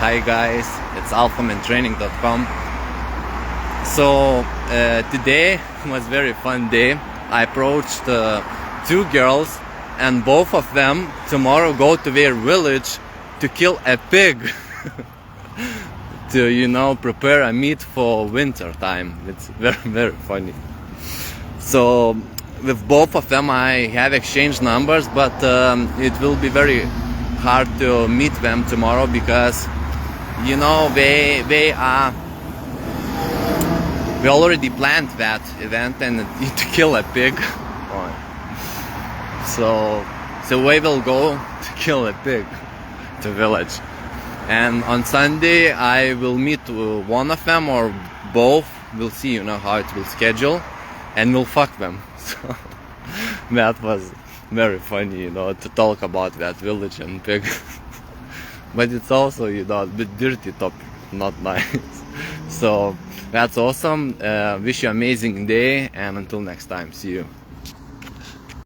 Hi guys, it's alphamantraining.com. So today was a very fun day. I approached two girls, and both of them tomorrow go to their village to kill a pig to prepare a meat for winter time. It's very funny. So with both of them I have exchanged numbers, but it will be very hard to meet them tomorrow because we already planned that event and to kill a pig. So we will go to kill a pig to village, and on Sunday I will meet one of them or both. We'll see how it will schedule, and we'll fuck them. So that was very funny to talk about that village and pig. But it's also a bit dirty topic, not nice. So that's awesome. Wish you an amazing day, and until next time, see you.